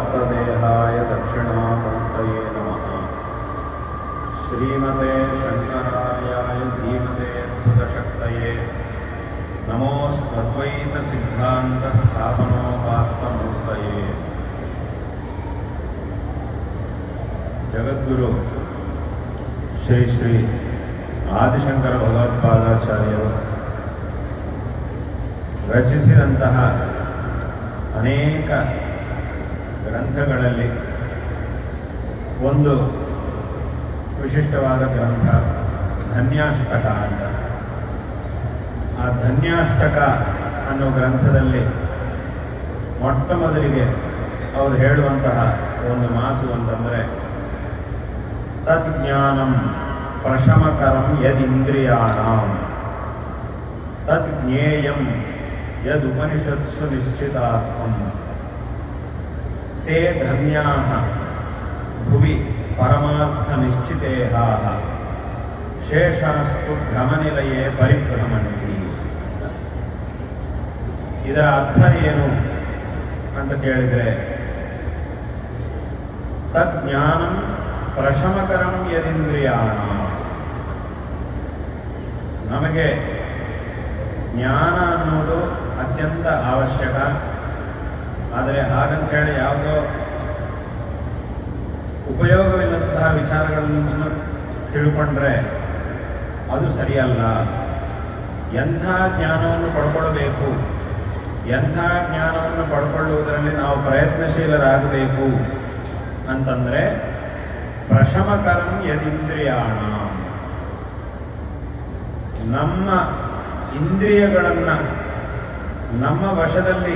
दत्तदेहाय दक्षिणामूर्तये नमः। श्रीमते शंकरार्याय धीमते अद्भुतशक्तये नमोऽस्त्वद्वैतसिद्धान्तस्थापनोपात्तमूर्तये। जगद्गुरु ಶ್ರೀ ಶ್ರೀ ಆದಿಶಂಕರ ಭಗವತ್ಪಾದಾಚಾರ್ಯರು ರಚಿಸಿದಂತಹ ಅನೇಕ ಗ್ರಂಥಗಳಲ್ಲಿ ಒಂದು ವಿಶಿಷ್ಟವಾದ ಗ್ರಂಥ ಧನ್ಯಾಷ್ಟಕ ಅಂತ. ಆ ಧನ್ಯಾಷ್ಟಕ ಅನ್ನೋ ಗ್ರಂಥದಲ್ಲಿ ಮೊಟ್ಟ ಮೊದಲಿಗೆ ಅವರು ಹೇಳುವಂತಹ ಒಂದು ಮಾತು ಅಂತಂದರೆ, ತಜ್ಞಾನಂ ಪ್ರಶಮಕರಂ ಯದಿಂದ್ರಿಯಾಣಾಂ ತಜ್ಞೇಯಂ ಯದುಪನಿಷತ್ಸು ನಿಶ್ಚಿತಾರ್ಥಂ ತೇ ಧನ್ಯಾಃ ಭುವಿ ಪರಮಾರ್ಥ ನಿಶ್ಚಿತೇಹಾಃ ಶೇಷಾಸ್ತು ಭ್ರಮನಿಲಯೇ ಪರಿಭ್ರಮಂತಿ. ಇದರ ಅರ್ಥ ಏನು ಅಂತ ಕೇಳಿದರೆ, ತಜ್ಞಾನಂ ಪ್ರಶಮಕರಂ ಯದಿಂದ್ರಿಯಾಣ. ನಮಗೆ ಜ್ಞಾನ ಅನ್ನೋದು ಅತ್ಯಂತ ಅವಶ್ಯಕ. ಆದರೆ ಹಾಗಂತ ಹೇಳಿ ಯಾವುದೋ ಉಪಯೋಗವಿಲ್ಲದಂತಹ ವಿಚಾರಗಳನ್ನು ತಿಳ್ಕೊಂಡ್ರೆ ಅದು ಸರಿಯಲ್ಲ. ಎಂಥ ಜ್ಞಾನವನ್ನು ಪಡ್ಕೊಳ್ಬೇಕು, ಎಂಥ ಜ್ಞಾನವನ್ನು ಪಡ್ಕೊಳ್ಳುವುದರಲ್ಲಿ ನಾವು ಪ್ರಯತ್ನಶೀಲರಾಗಬೇಕು ಅಂತಂದರೆ, ಪ್ರಶಮಕರಂ ಯದಿಂದ್ರಿಯಾಣ, ನಮ್ಮ ಇಂದ್ರಿಯಗಳನ್ನು ನಮ್ಮ ವಶದಲ್ಲಿ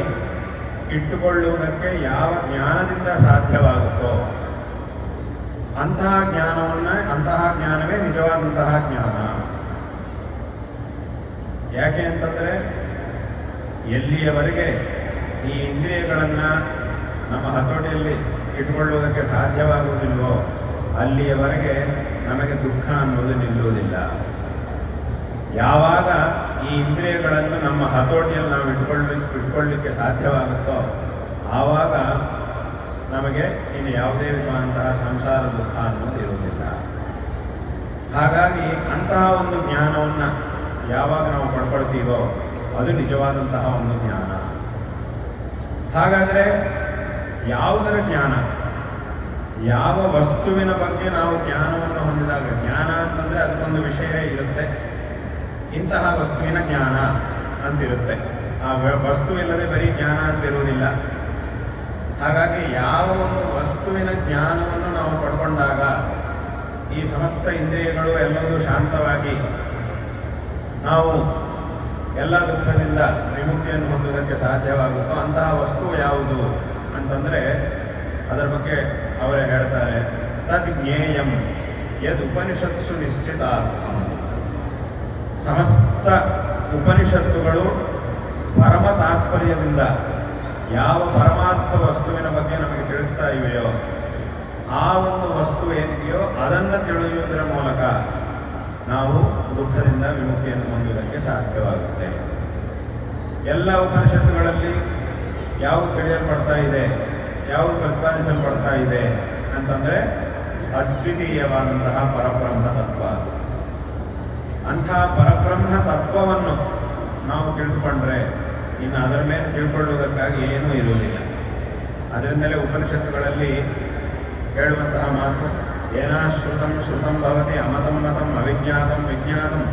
ಇಟ್ಟುಕೊಳ್ಳುವುದಕ್ಕೆ ಯಾವ ಜ್ಞಾನದಿಂದ ಸಾಧ್ಯವಾಗುತ್ತೋ ಅಂತಹ ಜ್ಞಾನವೇ ನಿಜವಾದಂತಹ ಜ್ಞಾನ. ಯಾಕೆ ಅಂತಂದರೆ, ಎಲ್ಲಿಯವರೆಗೆ ಈ ಇಂದ್ರಿಯಗಳನ್ನು ನಮ್ಮ ಹತೋಟಿಯಲ್ಲಿ ಇಟ್ಕೊಳ್ಳುವುದಕ್ಕೆ ಸಾಧ್ಯವಾಗುವುದಿಲ್ವೋ ಅಲ್ಲಿಯವರೆಗೆ ನಮಗೆ ದುಃಖ ಅನ್ನೋದು ನಿಲ್ಲುವುದಿಲ್ಲ. ಯಾವಾಗ ಈ ಇಂದ್ರಿಯಗಳನ್ನು ನಮ್ಮ ಹತೋಟಿಯಲ್ಲಿ ನಾವು ಇಟ್ಕೊಳ್ಳಿಕ್ಕೆ ಸಾಧ್ಯವಾಗುತ್ತೋ ಆವಾಗ ನಮಗೆ ಇನ್ನು ಯಾವುದೇ ವಿಧವಾದಂತಹ ಸಂಸಾರ ದುಃಖ ಅನ್ನೋದು ಇರುವುದಿಲ್ಲ. ಹಾಗಾಗಿ ಅಂತಹ ಒಂದು ಜ್ಞಾನವನ್ನು ಯಾವಾಗ ನಾವು ಪಡ್ಕೊಳ್ತೀವೋ ಅದು ನಿಜವಾದಂತಹ ಒಂದು ಜ್ಞಾನ. ಹಾಗಾದರೆ ಯಾವುದರ ಜ್ಞಾನ? ಯಾವ ವಸ್ತುವಿನ ಬಗ್ಗೆ ನಾವು ಜ್ಞಾನವನ್ನು ಹೊಂದಿದಾಗ, ಜ್ಞಾನ ಅಂತಂದರೆ ಅದಕ್ಕೊಂದು ವಿಷಯ ಇರುತ್ತೆ, ಇಂತಹ ವಸ್ತುವಿನ ಜ್ಞಾನ ಅಂತಿರುತ್ತೆ. ಆ ವಸ್ತು ಇಲ್ಲದೆ ಬರೀ ಜ್ಞಾನ ಅಂತಿರುವುದಿಲ್ಲ. ಹಾಗಾಗಿ ಯಾವ ಒಂದು ವಸ್ತುವಿನ ಜ್ಞಾನವನ್ನು ನಾವು ಪಡ್ಕೊಂಡಾಗ ಈ ಸಮಸ್ತ ಇಂದ್ರಿಯಗಳು ಎಲ್ಲವೂ ಶಾಂತವಾಗಿ ನಾವು ಎಲ್ಲ ದುಃಖದಿಂದ ವಿಮುಕ್ತಿಯನ್ನು ಹೊಂದುವುದಕ್ಕೆ ಸಾಧ್ಯವಾಗುತ್ತೋ ಅಂತಹ ವಸ್ತು ಯಾವುದು ಅಂತಂದರೆ ಅದರ ಬಗ್ಗೆ ಅವರೇ ಹೇಳ್ತಾರೆ, ತಜ್ಞೇಯಂ ಯದ್ ಉಪನಿಷತ್ಸು ನಿಶ್ಚಿತಾರ್ಥಂ. ಸಮಸ್ತ ಉಪನಿಷತ್ತುಗಳು ಪರಮ ತಾತ್ಪರ್ಯದಿಂದ ಯಾವ ಪರಮಾರ್ಥ ವಸ್ತುವಿನ ಬಗ್ಗೆ ನಮಗೆ ತಿಳಿಸ್ತಾ ಇವೆಯೋ ಆ ಒಂದು ವಸ್ತು ಏನಿದೆಯೋ ಅದನ್ನು ತಿಳಿಯುವುದರ ಮೂಲಕ ನಾವು ದುಃಖದಿಂದ ವಿಮುಕ್ತಿಯನ್ನು ಹೊಂದುವುದಕ್ಕೆ ಸಾಧ್ಯವಾಗುತ್ತೆ. ಎಲ್ಲ ಉಪನಿಷತ್ತುಗಳಲ್ಲಿ ಯಾವುದು ತಿಳಿಯಲ್ಪಡ್ತಾ ಇದೆ, ಯಾವುದು ಪ್ರತಿಪಾದಿಸಲ್ಪಡ್ತಾ ಇದೆ ಅಂತಂದರೆ ಅದ್ವಿತೀಯವಾದಂತಹ ಪರಬ್ರಹ್ಮ ತತ್ವ. ಅಂತಹ ಪರಬ್ರಹ್ಮ ತತ್ವವನ್ನು ನಾವು ತಿಳಿದುಕೊಂಡ್ರೆ ಇನ್ನು ಅದರ ಮೇಲೆ ತಿಳ್ಕೊಳ್ಳುವುದಕ್ಕಾಗಿ ಏನೂ ಇರುವುದಿಲ್ಲ. ಅದರಿಂದಲೇ ಉಪನಿಷತ್ತುಗಳಲ್ಲಿ ಹೇಳುವಂತಹ ಮಾತು, ಏನಾಶ್ರುತಂ ಶ್ರುತಂ ಭವತಿ ಅಮತಂ ಮತಂ ಅವಿಜ್ಞಾತಂ ವಿಜ್ಞಾತಂ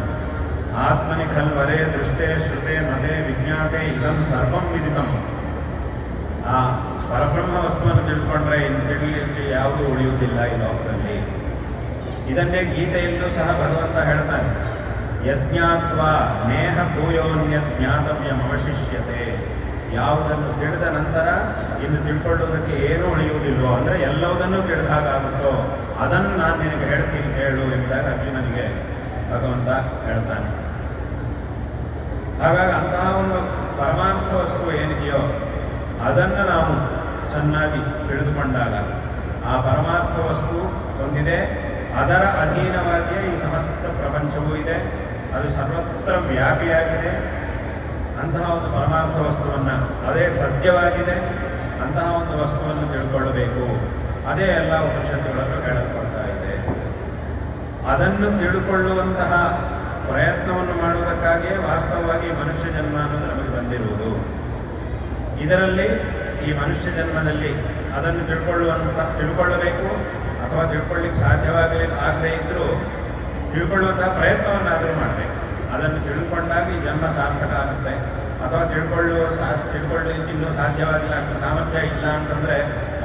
ಆತ್ಮನಿ ಖಲ್ವರೇ ದೃಷ್ಟೇ ಶ್ರುತೆ ಮತೆ ವಿಜ್ಞಾತೆ ಇದಂ ಸರ್ವಂ ವಿದಿತಂ. ಆ ಪರಬ್ರಹ್ಮ ವಸ್ತುವನ್ನು ತಿಳ್ಕೊಂಡ್ರೆ ಇನ್ನು ತಿಳಿಯಲಿಕ್ಕೆ ಯಾವುದೂ ಉಳಿಯುವುದಿಲ್ಲ ಈ ಲೋಕದಲ್ಲಿ. ಇದನ್ನೇ ಗೀತೆಯಲ್ಲೂ ಸಹ ಭಗವಂತ ಹೇಳ್ತಾನೆ, ಯಜ್ಞಾತ್ವಾ ನೇಹ ಭೂಯೋನ್ಯತ್ ಜ್ಞಾತವ್ಯಂ ಅವಶಿಷ್ಯತೆ. ಯಾವುದನ್ನು ತಿಳಿದ ನಂತರ ಇನ್ನು ತಿಳ್ಕೊಳ್ಳೋದಕ್ಕೆ ಏನೂ ಉಳಿಯುವುದಿಲ್ಲವೋ, ಅಂದರೆ ಎಲ್ಲವುದನ್ನು ತಿಳಿದ ಹಾಗಾಗುತ್ತೋ ಅದನ್ನು ನಾನು ನಿನಗೆ ಹೇಳ್ತೀನಿ ಹೇಳು ಎಂದಾಗ ಅರ್ಜುನನಿಗೆ ಭಗವಂತ ಹೇಳ್ತಾನೆ. ಹಾಗಾಗಿ ಅಂತಹ ಒಂದು ಪರಮಾರ್ಥ ವಸ್ತು ಏನಿದೆಯೋ ಅದನ್ನು ನಾವು ಚೆನ್ನಾಗಿ ತಿಳಿದುಕೊಂಡಾಗ ಆ ಪರಮಾರ್ಥ ವಸ್ತು ಒಂದಿದೆ, ಅದರ ಅಧೀನವಾಗಿಯೇ ಈ ಸಮಸ್ತ ಪ್ರಪಂಚವೂ ಇದೆ, ಅದು ಸರ್ವತ್ರ ವ್ಯಾಪಿಯಾಗಿದೆ. ಅಂತಹ ಒಂದು ಪರಮಾರ್ಥ ವಸ್ತುವನ್ನು, ಅದೇ ಸತ್ಯವಾಗಿದೆ, ಅಂತಹ ಒಂದು ವಸ್ತುವನ್ನು ತಿಳ್ಕೊಳ್ಳಬೇಕು. ಅದೇ ಎಲ್ಲ ಉಪನಿಷತ್ತುಗಳನ್ನು ಹೇಳಲ್ಪಡ್ತಾ ಇದೆ. ಅದನ್ನು ತಿಳ್ಕೊಳ್ಳುವಂತಹ ಪ್ರಯತ್ನವನ್ನು ಮಾಡುವುದಕ್ಕಾಗಿಯೇ ವಾಸ್ತವವಾಗಿ ಮನುಷ್ಯ ಜನ್ಮ ಅನ್ನೋದು ನಮಗೆ ಬಂದಿರುವುದು. ಇದರಲ್ಲಿ ಈ ಮನುಷ್ಯ ಜನ್ಮದಲ್ಲಿ ಅದನ್ನು ತಿಳ್ಕೊಳ್ಳಬೇಕು ಅಥವಾ ತಿಳ್ಕೊಳ್ಳಿಕ್ಕೆ ಆಗದೇ ಇದ್ದರೂ ತಿಳ್ಕೊಳ್ಳುವಂತಹ ಪ್ರಯತ್ನವನ್ನಾದರೂ ಮಾಡಬೇಕು. ಅದನ್ನು ತಿಳ್ಕೊಂಡಾಗ ಈ ಜನ್ಮ ಸಾರ್ಥಕ ಆಗುತ್ತೆ. ಅಥವಾ ತಿಳ್ಕೊಳ್ಳಿಕ್ಕೆ ಇನ್ನೂ ಸಾಧ್ಯವಾಗಿಲ್ಲ, ಅಷ್ಟು ಸಾಮರ್ಥ್ಯ ಇಲ್ಲ ಅಂತಂದರೆ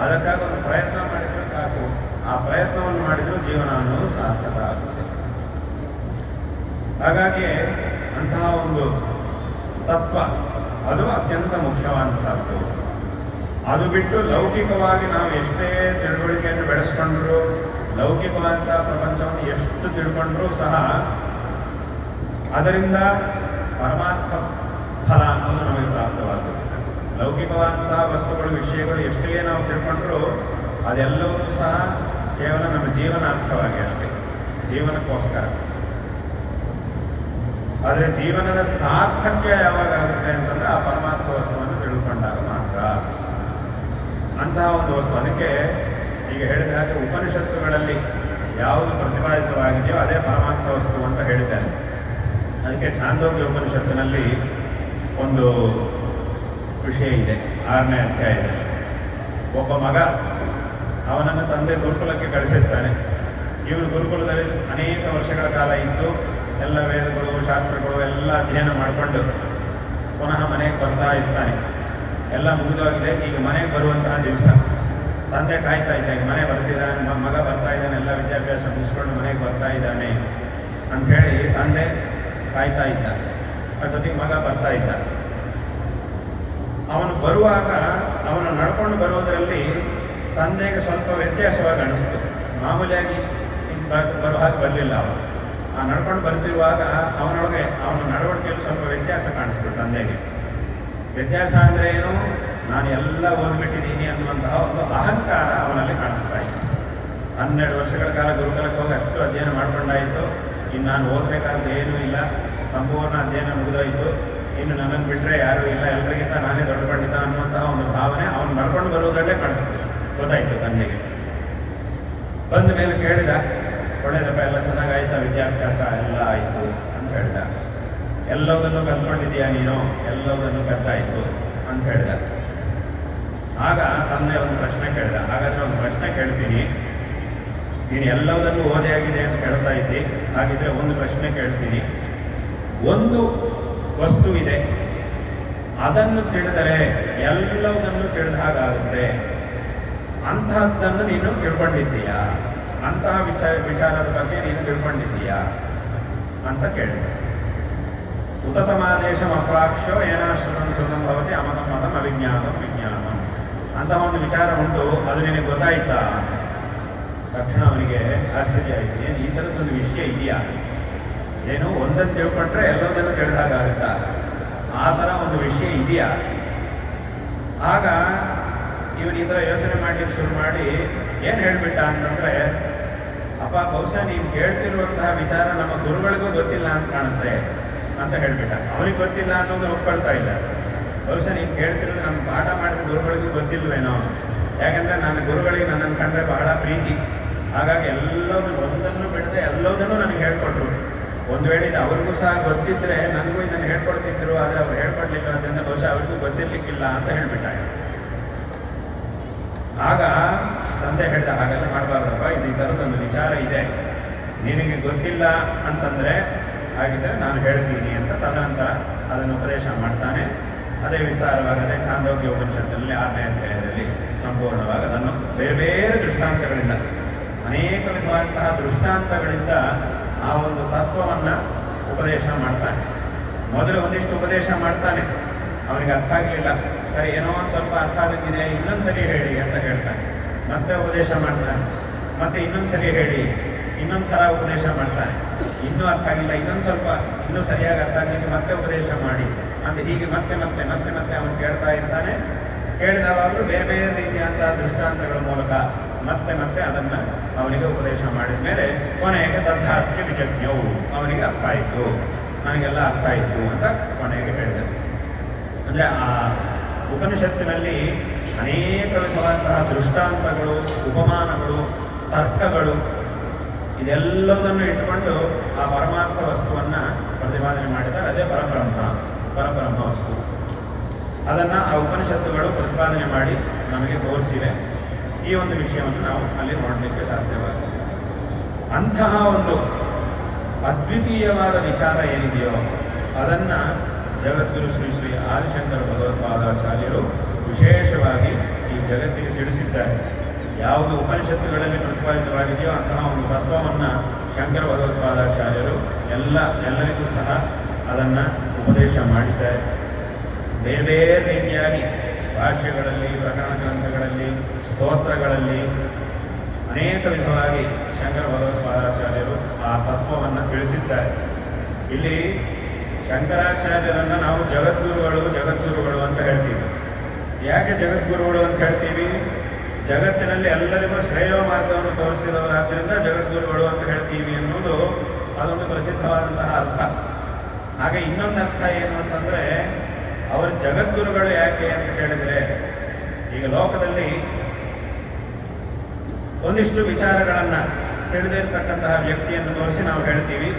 ಅದಕ್ಕಾಗಿ ಒಂದು ಪ್ರಯತ್ನ ಮಾಡಿದರೆ ಸಾಕು. ಆ ಪ್ರಯತ್ನವನ್ನು ಮಾಡಿದರೂ ಜೀವನ ಅನ್ನೋದು ಸಾರ್ಥಕ ಆಗುತ್ತೆ. ಹಾಗಾಗಿ ಅಂತಹ ಒಂದು ತತ್ವ ಅದು ಅತ್ಯಂತ ಮುಖ್ಯವಾದಂಥದ್ದು. ಅದು ಬಿಟ್ಟು ಲೌಕಿಕವಾಗಿ ನಾವು ಎಷ್ಟೇ ತಿಳುವಳಿಕೆಯನ್ನು ಬೆಳೆಸ್ಕೊಂಡ್ರು, ಲೌಕಿಕವಾದಂಥ ಪ್ರಪಂಚವನ್ನು ಎಷ್ಟು ತಿಳ್ಕೊಂಡ್ರೂ ಸಹ ಅದರಿಂದ ಪರಮಾರ್ಥ ಫಲ ಅನ್ನೋದು ನಮಗೆ ಪ್ರಾಪ್ತವಾಗುತ್ತಿಲ್ಲ. ಲೌಕಿಕವಾದಂತಹ ವಸ್ತುಗಳು, ವಿಷಯಗಳು ಎಷ್ಟೇ ನಾವು ತಿಳ್ಕೊಂಡ್ರೂ ಅದೆಲ್ಲವೂ ಸಹ ಕೇವಲ ನಮ್ಮ ಜೀವನಾರ್ಥವಾಗಿ ಅಷ್ಟೇ, ಜೀವನಕ್ಕೋಸ್ಕರ. ಆದರೆ ಜೀವನದ ಸಾರ್ಥಕ್ಯ ಯಾವಾಗ ಆಗುತ್ತೆ ಅಂತಂದರೆ ಆ ಪರಮಾರ್ಥ ವಸ್ತುವನ್ನು ತಿಳ್ಕೊಂಡಾಗ ಮಾತ್ರ. ಅಂತಹ ಒಂದು ವಸ್ತು, ಅದಕ್ಕೆ ಈಗ ಹೇಳಿದ ಹಾಗೆ ಉಪನಿಷತ್ತುಗಳಲ್ಲಿ ಯಾವುದು ಪ್ರತಿಪಾದಿತವಾಗಿದೆಯೋ ಅದೇ ಪರಮಾರ್ಥ ವಸ್ತು ಅಂತ ಹೇಳಿದ್ದಾರೆ. ಅದಕ್ಕೆ ಛಾಂದೋಗ್ಯ ಉಪನಿಷತ್ತಿನಲ್ಲಿ ಒಂದು ವಿಷಯ ಇದೆ, 6ನೇ ಅಧ್ಯಾಯದಲ್ಲಿ. ಒಬ್ಬ ಮಗ, ಅವನನ್ನು ತಂದೆ ಗುರುಕುಲಕ್ಕೆ ಕಳಿಸಿರ್ತಾನೆ. ಇವನು ಗುರುಕುಲದಲ್ಲಿ ಅನೇಕ ವರ್ಷಗಳ ಕಾಲ ಇದ್ದು ಎಲ್ಲ ವೇದಗಳು, ಶಾಸ್ತ್ರಗಳು ಎಲ್ಲ ಅಧ್ಯಯನ ಮಾಡಿಕೊಂಡು ಪುನಃ ಮನೆಗೆ ಬರ್ತಾ ಇರ್ತಾನೆ. ಎಲ್ಲ ಮುಗಿದೋಗಿದೆ. ಈಗ ಮನೆಗೆ ಬರುವಂತಹ ದಿವಸ ತಂದೆ ಕಾಯ್ತಾ ಇದ್ದಾನೆ. ಮನೆ ಬರ್ತಿದ್ದಾನೆ, ಮಗ ಬರ್ತಾ ಇದ್ದಾನೆ, ಎಲ್ಲ ವಿದ್ಯಾಭ್ಯಾಸ ಮುಗಿಸ್ಕೊಂಡು ಮನೆಗೆ ಬರ್ತಾ ಇದ್ದಾನೆ ಅಂಥೇಳಿ ತಂದೆ ಕಾಯ್ತಾ ಇದ್ದ. ಜೊತೆಗೆ ಮಗ ಬರ್ತಾ ಇದ್ದ. ಅವನು ಬರುವಾಗ ಅವನು ನಡ್ಕೊಂಡು ಬರೋದರಲ್ಲಿ ತಂದೆಗೆ ಸ್ವಲ್ಪ ವ್ಯತ್ಯಾಸವಾಗಿ ಅನಿಸ್ತು. ಮಾಮೂಲಿಯಾಗಿ ಬರೋ ಹಾಗೆ ಬರಲಿಲ್ಲ ಅವನು. ಆ ನಡ್ಕೊಂಡು ಬರ್ತಿರುವಾಗ ಅವನೊಳಗೆ ಅವನ ನಡವಳಿಕೆಯಲ್ಲಿ ಸ್ವಲ್ಪ ವ್ಯತ್ಯಾಸ ಕಾಣಿಸ್ತು ತಂದೆಗೆ. ವ್ಯತ್ಯಾಸ ಅಂದರೆ ಏನು? ನಾನು ಎಲ್ಲ ಓದ್ಬಿಟ್ಟಿದ್ದೀನಿ ಅನ್ನುವಂತಹ ಒಂದು ಅಹಂಕಾರ ಅವನಲ್ಲಿ ಕಾಣಿಸ್ತಾ ಇತ್ತು. 12 ವರ್ಷಗಳ ಕಾಲ ಗುರುಕುಲಕ್ಕೆ ಹೋಗಿ ಅಷ್ಟು ಅಧ್ಯಯನ ಮಾಡ್ಕೊಂಡಾಯಿತು. ಇನ್ನು ನಾನು ಓದಬೇಕಾದ್ರೆ ಏನೂ ಇಲ್ಲ, ಸಂಪೂರ್ಣ ಅಧ್ಯಯನ ಮುಗಿದೋಯಿತು, ಇನ್ನು ನನ್ನನ್ನು ಬಿಟ್ಟರೆ ಯಾರೂ ಇಲ್ಲ, ಎಲ್ಲರಿಗಿಂತ ನಾನೇ ದೊಡ್ಡ ಪಂಡಿತ ಅನ್ನುವಂತಹ ಒಂದು ಭಾವನೆ ಅವನು ನಡ್ಕೊಂಡು ಬರುವುದರಲ್ಲೇ ಕಾಣಿಸ್ತು. ಗೊತ್ತಾಯಿತು ತಂದೆಗೆ. ಬಂದ ಮೇಲೆ ಕೇಳಿದ, ಒಳ್ಳೆಯದಪ್ಪ, ಎಲ್ಲ ಚೆನ್ನಾಗಾಯ್ತಾ, ವಿದ್ಯಾಭ್ಯಾಸ ಎಲ್ಲ ಆಯಿತು ಅಂತ ಹೇಳಿದ. ಎಲ್ಲದನ್ನು ಕಲ್ತ್ಕೊಂಡಿದ್ದೀಯಾ ನೀನು? ಎಲ್ಲದನ್ನು ಕಲ್ತಾಯಿತು ಅಂತ ಹೇಳಿದ. ಆಗ ತಂದೆ ಒಂದು ಪ್ರಶ್ನೆ ಕೇಳಿದ. ಹಾಗಾದರೆ ಒಂದು ಪ್ರಶ್ನೆ ಕೇಳ್ತೀನಿ, ನೀನು ಎಲ್ಲದನ್ನು ಓದಿ ಆಗಿದೆ ಅಂತ ಹೇಳ್ತಾ ಇದ್ದಿ, ಹಾಗಿದ್ರೆ ಒಂದು ಪ್ರಶ್ನೆ ಕೇಳ್ತೀನಿ. ಒಂದು ವಸ್ತು ಇದೆ, ಅದನ್ನು ತಿಳಿದರೆ ಎಲ್ಲದನ್ನು ತಿಳಿದ ಹಾಗಾಗುತ್ತೆ, ಅಂತಹದ್ದನ್ನು ನೀನು ತಿಳ್ಕೊಂಡಿದ್ದೀಯಾ? ಅಂತಹ ವಿಚಾರದ ಬಗ್ಗೆ ನೀನು ತಿಳ್ಕೊಂಡಿದ್ದೀಯಾ ಅಂತ ಕೇಳಿದ. ಉತತಮಾದೇಶಂ ಅಪ್ರಾಕ್ಷೋ ಏನಾಶ್ರುತಂ ಶ್ರುತಂ ಭವತಿ ಅಮತಂ ಮತಂ ಅವಿಜ್ಞಾನಂ ವಿಜ್ಞಾನಂ. ಅಂತಹ ಒಂದು ವಿಚಾರ ಉಂಟು, ಅದು ನಿನಗೆ ಗೊತ್ತಾಯ್ತಾ? ತಕ್ಷಣ ಅವನಿಗೆ ಆಶ್ಚರ್ಯ ಆಯಿತು. ಏನು ಈ ಥರದ್ದೊಂದು ವಿಷಯ ಇದೆಯಾ? ಏನು ಒಂದನ್ನು ತಿಳ್ಕೊಂಡ್ರೆ ಎಲ್ಲದನ್ನು ತಿಳಿದಾಗುತ್ತಾ? ಆ ಥರ ಒಂದು ವಿಷಯ ಇದೆಯಾ? ಆಗ ಇವನು ಈ ಥರ ಯೋಚನೆ ಮಾಡಲಿಕ್ಕೆ ಶುರು ಮಾಡಿ ಏನು ಹೇಳಿಬಿಟ್ಟ ಅಂತಂದರೆ, ಅಪ್ಪ, ಬಹುಶಃ ನೀನು ಕೇಳ್ತಿರುವಂತಹ ವಿಚಾರ ನಮ್ಮ ಗುರುಗಳಿಗೂ ಗೊತ್ತಿಲ್ಲ ಅಂತ ಕಾಣುತ್ತೆ ಅಂತ ಹೇಳಿಬಿಟ್ಟ. ಅವನಿಗೆ ಗೊತ್ತಿಲ್ಲ ಅನ್ನೋದು ಒಪ್ಕೊಳ್ತಾ ಇಲ್ಲ. ಬಹುಶಃ ನೀನು ಕೇಳ್ತಿರೋದು ನಮ್ಮ ಪಾಠ ಮಾಡಿದ ಗುರುಗಳಿಗೂ ಗೊತ್ತಿಲ್ವೇನೋ, ಯಾಕಂದರೆ ನನ್ನ ಗುರುಗಳಿಗೆ ನನ್ನನ್ನು ಕಂಡ್ರೆ ಬಹಳ ಪ್ರೀತಿ, ಹಾಗಾಗಿ ಎಲ್ಲದನ್ನು ಒಂದನ್ನು ಬಿಡದೆ ಎಲ್ಲದನ್ನೂ ನನಗೆ ಹೇಳ್ಕೊಟ್ರು. ಒಂದು ವೇಳೆ ಇದು ಅವ್ರಿಗೂ ಸಹ ಗೊತ್ತಿದ್ದರೆ ನನಗೂ ಇದನ್ನು ಹೇಳ್ಕೊಡ್ತಿದ್ರು, ಆದರೆ ಅವ್ರು ಹೇಳ್ಕೊಡ್ಲಿಲ್ಲ, ಅದರಿಂದ ಬಹುಶಃ ಅವ್ರಿಗೂ ಗೊತ್ತಿರ್ಲಿಕ್ಕಿಲ್ಲ ಅಂತ ಹೇಳಿಬಿಟ್ಟ. ಆಗ ತಂದೆ ಹೇಳ್ದ, ಹಾಗೆಲ್ಲ ಮಾಡಬಾರ್ದಪ್ಪ, ಇದು ಈ ಥರದ್ದೊಂದು ವಿಚಾರ ಇದೆ, ನಿನಗೆ ಗೊತ್ತಿಲ್ಲ ಅಂತಂದರೆ ಹಾಗಿದ್ದರೆ ನಾನು ಹೇಳ್ತೀನಿ ಅಂತ ತದನಂತರ ಅದನ್ನು ಉಪದೇಶ ಮಾಡ್ತಾನೆ. ಅದೇ ವಿಸ್ತಾರವಾಗದೆ ಛಾಂದೋಗ್ಯ ಉಪನಿಷತ್ತಿನಲ್ಲಿ 6ನೇ ಅಧ್ಯಾಯದಲ್ಲಿ ಸಂಪೂರ್ಣವಾಗಿ ಅದನ್ನು ಬೇರೆ ಬೇರೆ ದೃಷ್ಟಾಂತಗಳಿಂದ, ಅನೇಕ ವಿಧವಾದಂತಹ ದೃಷ್ಟಾಂತಗಳಿಂದ ಆ ಒಂದು ತತ್ವವನ್ನು ಉಪದೇಶ ಮಾಡ್ತಾನೆ. ಮೊದಲು ಒಂದಿಷ್ಟು ಉಪದೇಶ ಮಾಡ್ತಾನೆ, ಅವನಿಗೆ ಅರ್ಥ ಆಗಲಿಲ್ಲ. ಸರಿ, ಏನೋ ಒಂದು ಸ್ವಲ್ಪ ಅರ್ಥ ಆಗಿದ್ದಿದೆ, ಇನ್ನೊಂದು ಸರಿ ಹೇಳಿ ಅಂತ ಹೇಳ್ತಾನೆ. ಮತ್ತೆ ಉಪದೇಶ ಮಾಡ್ತಾನೆ, ಮತ್ತೆ ಇನ್ನೊಂದು ಸರಿ ಹೇಳಿ, ಇನ್ನೊಂದು ಥರ ಉಪದೇಶ ಮಾಡ್ತಾನೆ. ಇನ್ನೂ ಅರ್ಥ ಆಗಿಲ್ಲ, ಇನ್ನೊಂದು ಸ್ವಲ್ಪ ಇನ್ನೂ ಸರಿಯಾಗಿ ಅರ್ಥ ಆಗಲಿಕ್ಕೆ ಮತ್ತೆ ಉಪದೇಶ ಮಾಡಿ ಅಂತ ಹೀಗೆ ಮತ್ತೆ ಮತ್ತೆ ಮತ್ತೆ ಮತ್ತೆ ಅವನು ಕೇಳ್ತಾ ಇರ್ತಾನೆ. ಕೇಳಿದವಾಗಲೂ ಬೇರೆ ಬೇರೆ ರೀತಿಯಾದ ದೃಷ್ಟಾಂತಗಳ ಮೂಲಕ ಮತ್ತೆ ಮತ್ತೆ ಅದನ್ನು ಅವನಿಗೆ ಉಪದೇಶ ಮಾಡಿದ ಮೇಲೆ ಕೊನೆಗೆ ತಥಾಸ್ತಿ ವಿಚಜ್ಞವು, ಅವನಿಗೆ ಅರ್ಥ ಆಯಿತು, ನನಗೆಲ್ಲ ಅರ್ಥ ಆಯಿತು ಅಂತ ಕೊನೆಗೆ ಹೇಳಿದೆ. ಅಂದರೆ ಆ ಉಪನಿಷತ್ತಿನಲ್ಲಿ ಅನೇಕ ವಿಧವಾದಂತಹ ದೃಷ್ಟಾಂತಗಳು, ಉಪಮಾನಗಳು, ತರ್ಕಗಳು ಇದೆಲ್ಲದನ್ನು ಇಟ್ಟುಕೊಂಡು ಆ ಪರಮಾರ್ಥ ವಸ್ತುವನ್ನು ಪ್ರತಿಪಾದನೆ ಮಾಡಿದ್ದಾರೆ. ಅದೇ ಪರಬ್ರಹ್ಮ ವಸ್ತು. ಅದನ್ನು ಆ ಉಪನಿಷತ್ತುಗಳು ಪ್ರತಿಪಾದನೆ ಮಾಡಿ ನಮಗೆ ತೋರಿಸಿವೆ. ಈ ಒಂದು ವಿಷಯವನ್ನು ನಾವು ಅಲ್ಲಿ ನೋಡಲಿಕ್ಕೆ ಸಾಧ್ಯವಾಗುತ್ತೆ. ಅಂತಹ ಒಂದು ಅದ್ವಿತೀಯವಾದ ವಿಚಾರ ಏನಿದೆಯೋ ಅದನ್ನು ಜಗದ್ಗುರು ಶ್ರೀ ಶ್ರೀ ಆದಿಶಂಕರ ಭಗವತ್ಪಾದಾಚಾರ್ಯರು ವಿಶೇಷವಾಗಿ ಈ ಜಗತ್ತಿಗೆ ತಿಳಿಸಿದ್ದಾರೆ. ಯಾವುದು ಉಪನಿಷತ್ತುಗಳಲ್ಲಿ ಪ್ರತಿಪಾದಿತವಾಗಿದೆಯೋ ಅಂತಹ ಒಂದು ತತ್ವವನ್ನು ಶಂಕರ ಭಗವತ್ಪಾದಾಚಾರ್ಯರು ಎಲ್ಲರಿಗೂ ಸಹ ಅದನ್ನು ಉಪದೇಶ ಮಾಡಿದ್ದಾರೆ. ಬೇರೆ ಬೇರೆ ರೀತಿಯಾಗಿ ಭಾಷ್ಯಗಳಲ್ಲಿ, ಪ್ರಕರಣ ಗ್ರಂಥಗಳಲ್ಲಿ, ಸ್ತೋತ್ರಗಳಲ್ಲಿ ಅನೇಕ ವಿಧವಾಗಿ ಶಂಕರ ಭಗವತ್ಪಾದಾಚಾರ್ಯರು ಆ ತತ್ವವನ್ನು ತಿಳಿಸಿದ್ದಾರೆ. ಇಲ್ಲಿ ಶಂಕರಾಚಾರ್ಯರನ್ನು ನಾವು ಜಗದ್ಗುರುಗಳು ಅಂತ ಹೇಳ್ತೀವಿ. ಯಾಕೆ ಜಗದ್ಗುರುಗಳು ಅಂತ ಹೇಳ್ತೀವಿ? ಜಗತ್ತಿನಲ್ಲಿ ಎಲ್ಲರಿಗೂ ಶ್ರೇಯೋ ಮಾರ್ಗವನ್ನು ತೋರಿಸಿದವರಾದ್ದರಿಂದ ಜಗದ್ಗುರುಗಳು ಅಂತ ಹೇಳ್ತೀವಿ ಅನ್ನೋದು ಅದೊಂದು ಪ್ರಸಿದ್ಧವಾದಂತಹ ಅರ್ಥ. ಹಾಗೆ ಇನ್ನೊಂದು ಅರ್ಥ ಏನು ಅಂತಂದರೆ, ಅವರು ಜಗದ್ಗುರುಗಳು ಯಾಕೆ ಅಂತ ಕೇಳಿದರೆ, ಈಗ ಲೋಕದಲ್ಲಿ ಒಂದಿಷ್ಟು ವಿಚಾರಗಳನ್ನು ತಿಳಿದಿರ್ತಕ್ಕಂತಹ ವ್ಯಕ್ತಿಯನ್ನು ತೋರಿಸಿ ನಾವು ಹೇಳ್ತೀವಿ,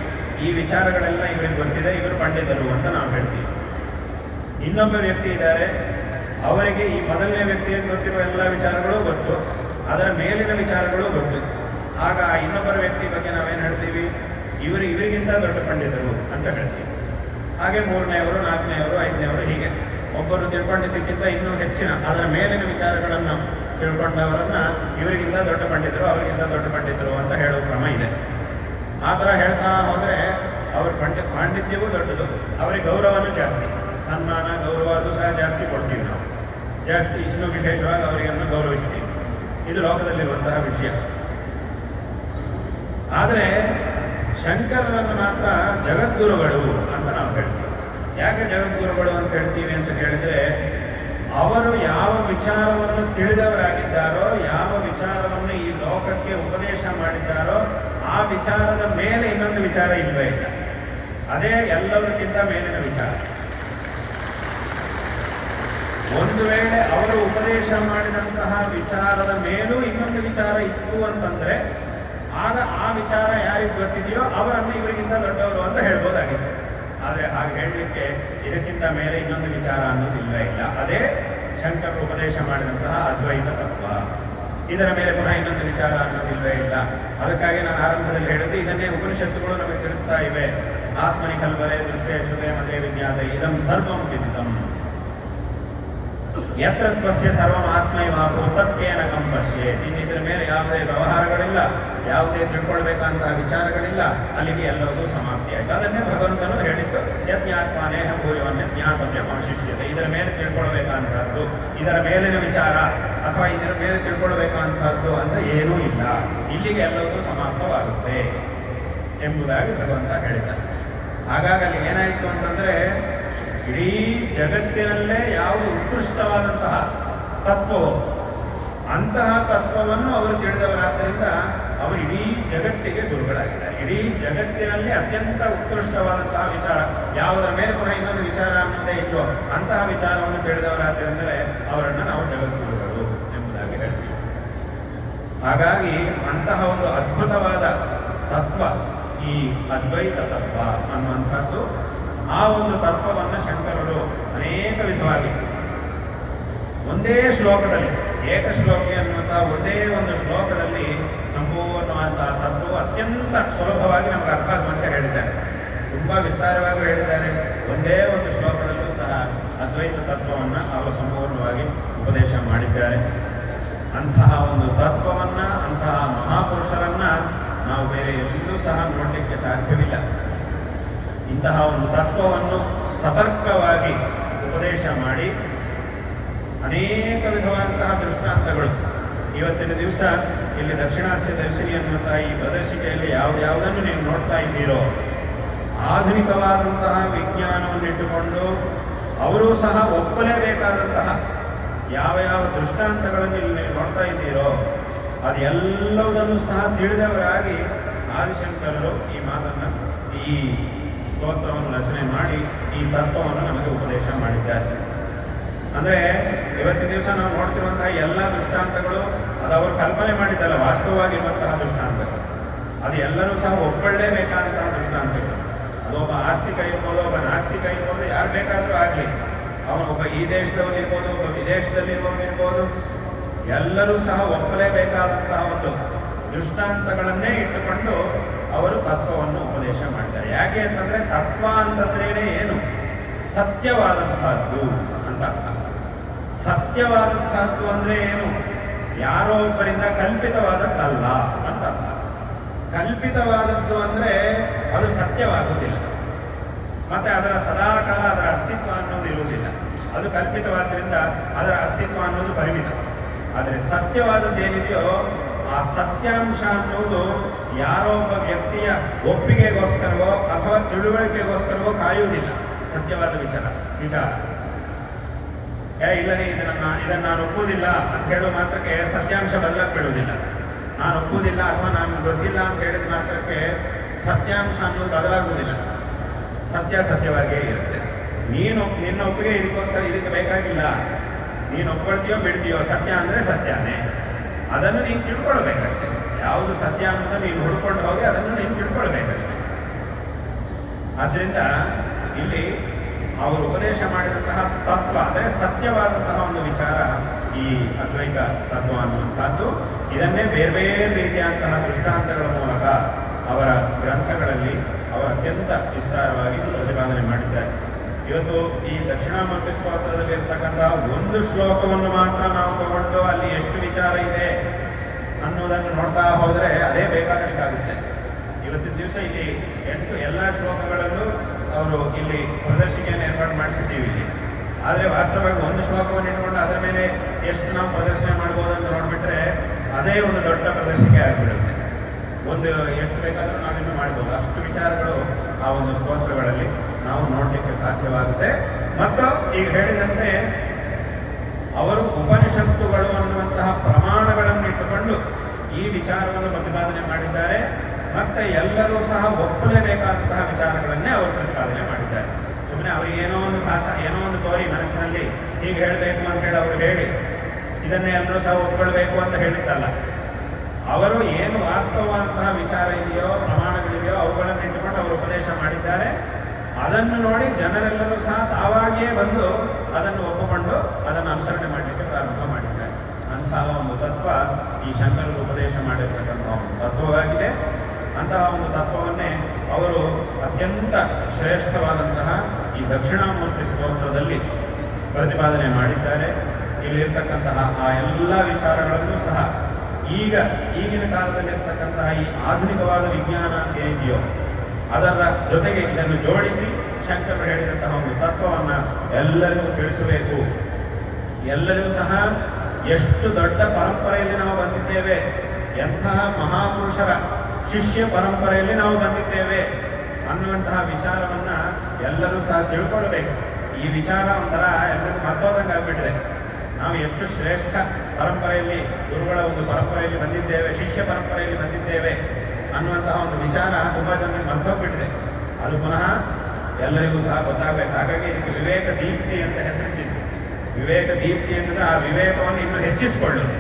ಈ ವಿಚಾರಗಳೆಲ್ಲ ಇವರಿಗೆ ಗೊತ್ತಿದೆ, ಇವರು ಪಂಡಿತರು ಅಂತ ನಾವು ಹೇಳ್ತೀವಿ. ಇನ್ನೊಬ್ಬ ವ್ಯಕ್ತಿ ಇದ್ದಾರೆ, ಅವರಿಗೆ ಈ ಮೊದಲನೇ ವ್ಯಕ್ತಿಯನ್ನು ಗೊತ್ತಿರುವ ಎಲ್ಲ ವಿಚಾರಗಳು ಗೊತ್ತು, ಅದರ ಮೇಲಿನ ವಿಚಾರಗಳು ಗೊತ್ತು. ಆಗ ಆ ಇನ್ನೊಬ್ಬರ ವ್ಯಕ್ತಿ ಬಗ್ಗೆ ನಾವೇನು ಹೇಳ್ತೀವಿ? ಇವರಿಗಿಂತ ದೊಡ್ಡ ಪಂಡಿತರು ಅಂತ ಹೇಳ್ತೀವಿ. ಹಾಗೆ ಮೂರನೆಯವರು, ನಾಲ್ಕನೆಯವರು, ಐದನೆಯವರು, ಹೀಗೆ ಒಬ್ಬರು ತಿಳ್ಕೊಂಡಿದ್ದಕ್ಕಿಂತ ಇನ್ನೂ ಹೆಚ್ಚಿನ ಅದರ ಮೇಲಿನ ವಿಚಾರಗಳನ್ನು ತಿಳ್ಕೊಂಡವರನ್ನು ಇವರಿಗಿಂತ ದೊಡ್ಡ ಪಂಡಿತರು, ಅವರಿಗಿಂತ ದೊಡ್ಡ ಪಂಡಿತರು ಅಂತ ಹೇಳೋ ಕ್ರಮ ಇದೆ. ಆ ಥರ ಹೇಳ್ತಾ ಹೋದರೆ ಅವ್ರ ಪಾಂಡಿತ್ಯವೂ ದೊಡ್ಡದು, ಅವರಿಗೆ ಗೌರವನೂ ಜಾಸ್ತಿ, ಸನ್ಮಾನ ಗೌರವ ಅದು ಸಹ ಜಾಸ್ತಿ ಕೊಡ್ತೀವಿ ನಾವು, ಜಾಸ್ತಿ ಇನ್ನೂ ವಿಶೇಷವಾಗಿ ಅವರಿಗನ್ನು ಗೌರವಿಸ್ತೀವಿ. ಇದು ಲೋಕದಲ್ಲಿರುವಂತಹ ವಿಷಯ. ಆದರೆ ಶಂಕರರನ್ನು ಮಾತ್ರ ಜಗದ್ಗುರುಗಳು ಅಂತ ನಾವು ಹೇಳ್ತೀವಿ. ಯಾಕೆ ಜಗದ್ಗುರುಗಳು ಅಂತ ಹೇಳ್ತೀವಿ ಅಂತ ಕೇಳಿದರೆ, ಅವರು ಯಾವ ವಿಚಾರವನ್ನು ತಿಳಿದವರಾಗಿದ್ದಾರೋ, ಯಾವ ವಿಚಾರವನ್ನು ಈ ಲೋಕಕ್ಕೆ ಉಪದೇಶ ಮಾಡಿದ್ದಾರೋ ಆ ವಿಚಾರದ ಮೇಲೆ ಇನ್ನೊಂದು ವಿಚಾರ ಇಲ್ಲವೇ ಇಲ್ಲ. ಅದೇ ಎಲ್ಲದಕ್ಕಿಂತ ಮೇಲಿನ ವಿಚಾರ. ಒಂದು ವೇಳೆ ಅವರು ಉಪದೇಶ ಮಾಡಿದಂತಹ ವಿಚಾರದ ಮೇಲೂ ಇನ್ನೊಂದು ವಿಚಾರ ಇತ್ತು ಅಂತಂದರೆ ಆಗ ಆ ವಿಚಾರ ಯಾರಿಗೆ ಗೊತ್ತಿದೆಯೋ ಅವರನ್ನು ಇವರಿಗಿಂತ ದೊಡ್ಡವರು ಅಂತ ಹೇಳ್ಬೋದಾಗಿತ್ತು. ಆದರೆ ಹಾಗೆ ಹೇಳಲಿಕ್ಕೆ ಇದಕ್ಕಿಂತ ಮೇಲೆ ಇನ್ನೊಂದು ವಿಚಾರ ಅನ್ನೋದು ಇಲ್ಲವೇ ಇಲ್ಲ. ಅದೇ ಶಂಕರರು ಉಪದೇಶ ಮಾಡಿದಂತಹ ಅದ್ವೈತ ತತ್ವ. ಇದರ ಮೇಲೆ ಪುನಃ ಇನ್ನೊಂದು ವಿಚಾರ ಅನ್ನೋದು ಇಲ್ಲವೇ ಇಲ್ಲ. ಅದಕ್ಕಾಗಿ ನಾನು ಆರಂಭದಲ್ಲಿ ಹೇಳಿದ್ದು ಇದನ್ನೇ ಉಪನಿಷತ್ತುಗಳು ನಮಗೆ ತಿಳಿಸ್ತಾ ಇವೆ. ಆತ್ಮನಿ ಕಲ್ಪನೆ ದೃಷ್ಟೇ ಶ್ರುತೆ ಮತೆ ವಿಜ್ಞಾತ ಇದಂ ಸರ್ವಂ ವಿದಿತಂ ಯತ್ರತ್ವಸ್ಯ ಸರ್ವಂ ಆತ್ಮೈವಾಪೋ ತತ್ಕೇನ ಕಂಪಶ್ಯೇತ್. ಇನ್ನಿದ್ರ ಮೇಲೆ ಯಾವುದೇ ವ್ಯವಹಾರಗಳಿಲ್ಲ, ಯಾವುದೇ ತಿಳ್ಕೊಳ್ಬೇಕಂತಹ ವಿಚಾರಗಳಿಲ್ಲ, ಅಲ್ಲಿಗೆ ಎಲ್ಲವೂ ಸಮಾಪ್ತಿಯಾಯಿತು. ಅದನ್ನೇ ಭಗವಂತನು ಹೇಳಿದ್ದು, ಯಜ್ಞಾತ್ಮನೇಹ ಭೂಯವನ್ನೇ ಜ್ಞಾತವ್ಯ ಅವಶಿಷ್ಯತೆ. ಇದರ ಮೇಲೆ ತಿಳ್ಕೊಳ್ಬೇಕಂತಹದ್ದು, ಇದರ ಮೇಲಿನ ವಿಚಾರ ಅಥವಾ ಇದರ ಮೇಲೆ ತಿಳ್ಕೊಳ್ಬೇಕಂತಹದ್ದು ಅಂತ ಏನೂ ಇಲ್ಲ, ಇಲ್ಲಿಗೆ ಎಲ್ಲವೂ ಸಮಾಪ್ತವಾಗುತ್ತೆ ಎಂಬುದಾಗಿ ಭಗವಂತ ಹೇಳಿದ್ದಾರೆ. ಹಾಗಾಗಿ ಅಲ್ಲಿ ಏನಾಯಿತು ಅಂತಂದರೆ, ಇಡೀ ಜಗತ್ತಿನಲ್ಲೇ ಯಾವುದು ಉತ್ಕೃಷ್ಟವಾದಂತಹ ತತ್ವವೋ ಅಂತಹ ತತ್ವವನ್ನು ಅವರು ತಿಳಿದವರಾದ್ದರಿಂದ ಅವರು ಇಡೀ ಜಗತ್ತಿಗೆ ಗುರುಗಳಾಗಿದ್ದಾರೆ. ಇಡೀ ಜಗತ್ತಿನಲ್ಲಿ ಅತ್ಯಂತ ಉತ್ಕೃಷ್ಟವಾದಂತಹ ವಿಚಾರ ಯಾವುದರ ಮೇಲೆ ಕೂಡ ಇನ್ನೊಂದು ವಿಚಾರ ಅನ್ನೋದೇ ಇಲ್ಲೋ ಅಂತಹ ವಿಚಾರವನ್ನು ತಿಳಿದವರಾದ್ದರಿಂದಲೇ ಅವರನ್ನು ನಾವು ಜಗದ್ಗುರುಗಳು ಎಂಬುದಾಗಿ ಹೇಳ್ತೀವಿ. ಹಾಗಾಗಿ ಅಂತಹ ಒಂದು ಅದ್ಭುತವಾದ ತತ್ವ ಈ ಅದ್ವೈತ ತತ್ವ ಅನ್ನುವಂಥದ್ದು. ಆ ಒಂದು ತತ್ವವನ್ನು ಶಂಕರರು ಅನೇಕ ವಿಧವಾಗಿ ಒಂದೇ ಶ್ಲೋಕದಲ್ಲಿ, ಏಕಶ್ಲೋಕಿ ಅನ್ನುವಂಥ ಒಂದೇ ಒಂದು ಶ್ಲೋಕದಲ್ಲಿ ಸಂಪೂರ್ಣವಾದಂತಹ ತತ್ವವು ಅತ್ಯಂತ ಸುಲಭವಾಗಿ ನಮಗೆ ಅರ್ಥ ಆಗುವಂತೆ ಹೇಳಿದ್ದಾರೆ. ತುಂಬ ವಿಸ್ತಾರವಾಗಿ ಹೇಳಿದ್ದಾರೆ. ಒಂದೇ ಒಂದು ಶ್ಲೋಕದಲ್ಲೂ ಸಹ ಅದ್ವೈತ ತತ್ವವನ್ನು ಅವರು ಸಂಪೂರ್ಣವಾಗಿ ಉಪದೇಶ ಮಾಡಿದ್ದಾರೆ. ಅಂತಹ ಒಂದು ತತ್ವವನ್ನು, ಅಂತಹ ಮಹಾಪುರುಷರನ್ನು ನಾವು ಬೇರೆ ಎಲ್ಲೂ ಸಹ ನೋಡಲಿಕ್ಕೆ ಸಾಧ್ಯವಿಲ್ಲ. ಇಂತಹ ಒಂದು ತತ್ವವನ್ನು ಸತರ್ಕವಾಗಿ ಉಪದೇಶ ಮಾಡಿ ಅನೇಕ ವಿಧವಾದಂತಹ ದೃಷ್ಟಾಂತಗಳು ಇವತ್ತಿನ ದಿವಸ ಇಲ್ಲಿ ದಕ್ಷಿಣಾಸ್ಯ ದರ್ಶಿನಿ ಅನ್ನುವಂತಹ ಈ ಪ್ರದರ್ಶಿಕೆಯಲ್ಲಿ ಯಾವುದನ್ನು ನೀವು ನೋಡ್ತಾ ಇದ್ದೀರೋ, ಆಧುನಿಕವಾದಂತಹ ವಿಜ್ಞಾನವನ್ನಿಟ್ಟುಕೊಂಡು ಅವರೂ ಸಹ ಒಪ್ಪಲೇಬೇಕಾದಂತಹ ಯಾವ ಯಾವ ದೃಷ್ಟಾಂತಗಳನ್ನು ಇಲ್ಲಿ ನೀವು ನೋಡ್ತಾ ಇದ್ದೀರೋ ಅದೆಲ್ಲವುದನ್ನು ಸಹ ತಿಳಿದವರಾಗಿ ಆದಿಶಂಕರರು ಈ ಮಾತನ್ನು, ಈ ಸ್ತೋತ್ರವನ್ನು ರಚನೆ ಮಾಡಿ ಈ ತತ್ವವನ್ನು ನಮಗೆ ಉಪದೇಶ ಮಾಡಿದ್ದಾರೆ. ಅಂದರೆ ಇವತ್ತಿನ ದಿವಸ ನಾವು ನೋಡ್ತಿರುವಂತಹ ಎಲ್ಲ ದೃಷ್ಟಾಂತಗಳು ಅದು ಅವರು ಕಲ್ಪನೆ ಮಾಡಿದ್ದಲ್ಲ, ವಾಸ್ತವವಾಗಿರುವಂತಹ ದೃಷ್ಟಾಂತಗಳು. ಅದು ಎಲ್ಲರೂ ಸಹ ಒಪ್ಪಳ್ಳೇಬೇಕಾದಂತಹ ದೃಷ್ಟಾಂತಗಳು. ಅದು ಒಬ್ಬ ಆಸ್ತಿಕ ಇರ್ಬೋದು, ಒಬ್ಬ ನಾಸ್ತಿಕ ಇರ್ಬೋದು, ಯಾರು ಬೇಕಾದರೂ ಆಗಲಿ, ಅವನೊಬ್ಬ ಈ ದೇಶದವನಿರ್ಬೋದು, ಒಬ್ಬ ವಿದೇಶದಲ್ಲಿರುವವನಿರ್ಬೋದು, ಎಲ್ಲರೂ ಸಹ ಒಪ್ಪಲೇಬೇಕಾದಂತಹ ಒಂದು ದೃಷ್ಟಾಂತಗಳನ್ನೇ ಇಟ್ಟುಕೊಂಡು ಅವರು ತತ್ವವನ್ನು ಉಪದೇಶ ಮಾಡಿದ್ದಾರೆ. ಯಾಕೆ ಅಂತಂದರೆ ತತ್ವ ಅಂತಂದ್ರೇನೆ ಏನು? ಸತ್ಯವಾದಂತಹದ್ದು ಅಂತ ಅರ್ಥ. ಸತ್ಯವಾದಂತಹದ್ದು ಅಂದರೆ ಏನು? ಯಾರೋ ಒಬ್ಬರಿಂದ ಕಲ್ಪಿತವಾದದ್ದಲ್ಲ ಅಂತ ಅರ್ಥ. ಕಲ್ಪಿತವಾದದ್ದು ಅಂದರೆ ಅದು ಸತ್ಯವಾಗುವುದಿಲ್ಲ, ಮತ್ತೆ ಅದರ ಸದಾಕಾಲ ಅದರ ಅಸ್ತಿತ್ವ ಅನ್ನೋದು ಇರುವುದಿಲ್ಲ. ಅದು ಕಲ್ಪಿತವಾದ್ರಿಂದ ಅದರ ಅಸ್ತಿತ್ವ ಅನ್ನೋದು ಪರಿಮಿತ. ಆದರೆ ಸತ್ಯವಾದದ್ದು ಏನಿದೆಯೋ ಆ ಸತ್ಯಾಂಶ ಅನ್ನೋದು ಯಾರೋ ಒಬ್ಬ ವ್ಯಕ್ತಿಯ ಒಪ್ಪಿಗೆಗೋಸ್ಕರವೋ ಅಥವಾ ತಿಳುವಳಿಕೆಗೋಸ್ಕರವೋ ಕಾಯುವುದಿಲ್ಲ. ಸತ್ಯವಾದ ವಿಚಾರ ಇಲ್ಲ ಇದನ್ನು ನಾನು ಒಪ್ಪುವುದಿಲ್ಲ ಅಂತ ಹೇಳುವ ಮಾತ್ರಕ್ಕೆ ಸತ್ಯಾಂಶ ಬದಲಾಗಿ ಬಿಡುವುದಿಲ್ಲ. ನಾನು ಒಪ್ಪುವುದಿಲ್ಲ ಅಥವಾ ನಾನು ಗೊತ್ತಿಲ್ಲ ಅಂತ ಹೇಳಿದ ಮಾತ್ರಕ್ಕೆ ಸತ್ಯಾಂಶ ಅನ್ನೋದು ಬದಲಾಗುವುದಿಲ್ಲ. ಸತ್ಯವಾಗಿಯೇ ಇರುತ್ತೆ. ನಿನ್ನ ಒಪ್ಪಿಗೆ ಇದಕ್ಕೆ ಬೇಕಾಗಿಲ್ಲ. ನೀನು ಒಪ್ಕೊಳ್ತೀಯೋ ಬಿಡ್ತೀಯೋ, ಸತ್ಯ ಅಂದರೆ ಸತ್ಯನೇ. ಅದನ್ನು ನೀನು ತಿಳ್ಕೊಳ್ಬೇಕಷ್ಟೆ. ಯಾವುದು ಸತ್ಯ ಅಂತ ನೀನು ಹುಡ್ಕೊಂಡು ಹೋಗಿ ಅದನ್ನು ನೀನು ತಿಳ್ಕೊಳ್ಬೇಕಷ್ಟೆ. ಆದ್ದರಿಂದ ಇಲ್ಲಿ ಅವರು ಉಪದೇಶ ಮಾಡಿದಂತಹ ತತ್ವ ಅಂದರೆ ಸತ್ಯವಾದಂತಹ ಒಂದು ವಿಚಾರ ಈ ಅದ್ವೈತ ತತ್ವ ಅನ್ನುವಂಥದ್ದು. ಇದನ್ನೇ ಬೇರೆ ಬೇರೆ ರೀತಿಯಂತಹ ದೃಷ್ಟಾಂತಗಳ ಮೂಲಕ ಅವರ ಗ್ರಂಥಗಳಲ್ಲಿ ಅವರು ಅತ್ಯಂತ ವಿಸ್ತಾರವಾಗಿ ಪ್ರತಿಪಾದನೆ ಮಾಡಿದ್ದಾರೆ. ಇವತ್ತು ಈ ದಕ್ಷಿಣಾಮೂರ್ತಿ ಸ್ತೋತ್ರದಲ್ಲಿ ಇರ್ತಕ್ಕಂಥ ಒಂದು ಶ್ಲೋಕವನ್ನು ಮಾತ್ರ ನಾವು ತಗೊಂಡು ಅಲ್ಲಿ ಎಷ್ಟು ವಿಚಾರ ಇದೆ ಅನ್ನೋದನ್ನು ನೋಡ್ತಾ ಹೋದರೆ ಅದೇ ಬೇಕಾದಷ್ಟಾಗುತ್ತೆ. ಇವತ್ತಿನ ದಿವಸ ಇಲ್ಲಿ 8 ಎಲ್ಲ ಶ್ಲೋಕಗಳಲ್ಲೂ ಅವರು ಇಲ್ಲಿ ಪ್ರದರ್ಶಿಕೆಯನ್ನು ಏರ್ಪಾಡು ಮಾಡಿಸಿದ್ದೀವಿ ಇಲ್ಲಿ. ಆದರೆ ವಾಸ್ತವವಾಗಿ ಒಂದು ಶ್ಲೋಕವನ್ನು ಇಟ್ಕೊಂಡು ಅದರ ಮೇಲೆ ಎಷ್ಟು ನಾವು ಪ್ರದರ್ಶನ ಮಾಡ್ಬೋದು ಅಂತ ನೋಡಿಬಿಟ್ರೆ ಅದೇ ಒಂದು ದೊಡ್ಡ ಪ್ರದರ್ಶಿಕೆ ಆಗಿಬಿಡುತ್ತೆ. ಎಷ್ಟು ಬೇಕಾದರೂ ನಾವಿನ್ನು ಮಾಡ್ಬೋದು. ಅಷ್ಟು ವಿಚಾರಗಳು ಆ ಒಂದು ಸ್ತೋತ್ರಗಳಲ್ಲಿ ನಾವು ನೋಡಲಿಕ್ಕೆ ಸಾಧ್ಯವಾಗುತ್ತೆ. ಮತ್ತು ಈಗ ಹೇಳಿದಂತೆ ಅವರು ಉಪನಿಷತ್ತುಗಳು ಅನ್ನುವಂತಹ ಪ್ರಮಾಣಗಳನ್ನು ಇಟ್ಟುಕೊಂಡು ಈ ವಿಚಾರವನ್ನು ಪ್ರತಿಪಾದನೆ ಮಾಡಿದ್ದಾರೆ. ಮತ್ತೆ ಎಲ್ಲರೂ ಸಹ ಒಪ್ಪಲೇಬೇಕಾದಂತಹ ವಿಚಾರಗಳನ್ನೇ ಅವರು ಪ್ರತಿಪಾದನೆ ಮಾಡಿದ್ದಾರೆ. ಸುಮ್ಮನೆ ಅವರಿಗೆ ಏನೋ ಒಂದು ತೋರಿ ಮನಸ್ಸಿನಲ್ಲಿ ಹೀಗೆ ಹೇಳಬೇಕು ಅಂತ ಹೇಳಿ ಅವರು ಹೇಳಿ ಇದನ್ನೇ ಎಲ್ಲರೂ ಸಹ ಒಪ್ಕೊಳ್ಬೇಕು ಅಂತ ಹೇಳಿದ್ದಲ್ಲ. ಅವರು ಏನು ವಾಸ್ತವವಂತಹ ವಿಚಾರ ಇದೆಯೋ, ಪ್ರಮಾಣಗಳಿದೆಯೋ ಅವುಗಳನ್ನು ಇಟ್ಟುಕೊಂಡು ಅವರು ಉಪದೇಶ ಮಾಡಿದ್ದಾರೆ. ಅದನ್ನು ನೋಡಿ ಜನರೆಲ್ಲರೂ ಸಹ ತಾವಾಗಿಯೇ ಬಂದು ಅದನ್ನು ಒಪ್ಪಿಕೊಂಡು ಅದನ್ನು ಅನುಸರಣೆ ಮಾಡಲಿಕ್ಕೆ ಪ್ರಾರಂಭ ಮಾಡಿದ್ದಾರೆ. ಅಂತಹ ಒಂದು ತತ್ವ ಈ ಶಂಕರರು ಉಪದೇಶ ಮಾಡಿರ್ತಕ್ಕಂಥ ಒಂದು ತತ್ವವಾಗಿದೆ. ಅಂತಹ ಒಂದು ತತ್ವವನ್ನೇ ಅವರು ಅತ್ಯಂತ ಶ್ರೇಷ್ಠವಾದಂತಹ ಈ ದಕ್ಷಿಣಾಮೂರ್ತಿ ಸ್ತೋತ್ರದಲ್ಲಿ ಪ್ರತಿಪಾದನೆ ಮಾಡಿದ್ದಾರೆ. ಇಲ್ಲಿರ್ತಕ್ಕಂತಹ ಆ ಎಲ್ಲ ವಿಚಾರಗಳನ್ನು ಸಹ ಈಗಿನ ಕಾಲದಲ್ಲಿರ್ತಕ್ಕಂತಹ ಈ ಆಧುನಿಕವಾದ ವಿಜ್ಞಾನ ಏನಿದೆಯೋ ಅದರ ಜೊತೆಗೆ ಇದನ್ನು ಜೋಡಿಸಿ ಶಂಕರರು ಹೇಳಿದಂತಹ ಒಂದು ತತ್ವವನ್ನು ಎಲ್ಲರಿಗೂ ತಿಳಿಸಬೇಕು. ಎಲ್ಲರಿಗೂ ಸಹ ಎಷ್ಟು ದೊಡ್ಡ ಪರಂಪರೆಯಲ್ಲಿ ನಾವು ಬಂದಿದ್ದೇವೆ, ಎಂತಹ ಮಹಾಪುರುಷರ ಶಿಷ್ಯ ಪರಂಪರೆಯಲ್ಲಿ ನಾವು ಬಂದಿದ್ದೇವೆ ಅನ್ನುವಂತಹ ವಿಚಾರವನ್ನು ಎಲ್ಲರೂ ಸಹ ತಿಳ್ಕೊಳ್ಬೇಕು. ಈ ವಿಚಾರ ಒಂಥರ ಎಲ್ಲರಿಗೂ ಮತ್ತೋದಂಗೆ ಆಗಿಬಿಟ್ಟಿದೆ. ನಾವು ಎಷ್ಟು ಶ್ರೇಷ್ಠ ಪರಂಪರೆಯಲ್ಲಿ, ಗುರುಗಳ ಒಂದು ಪರಂಪರೆಯಲ್ಲಿ ಬಂದಿದ್ದೇವೆ, ಶಿಷ್ಯ ಪರಂಪರೆಯಲ್ಲಿ ಬಂದಿದ್ದೇವೆ ಅನ್ನುವಂತಹ ಒಂದು ವಿಚಾರ ತುಂಬ ಜನರಿಗೆ ಮರ್ತೋಗ್ಬಿಟ್ಟಿದೆ. ಅದು ಪುನಃ ಎಲ್ಲರಿಗೂ ಸಹ ಗೊತ್ತಾಗಬೇಕು. ಹಾಗಾಗಿ ಇದಕ್ಕೆ ವಿವೇಕ ದೀಪ್ತಿ ಅಂತ ಹೆಸರಿಟ್ಟಿದ್ದು. ವಿವೇಕ ದೀಪ್ತಿ ಅಂತಂದರೆ ಆ ವಿವೇಕವನ್ನು ಇನ್ನೂ ಹೆಚ್ಚಿಸಿಕೊಳ್ಳೋದು.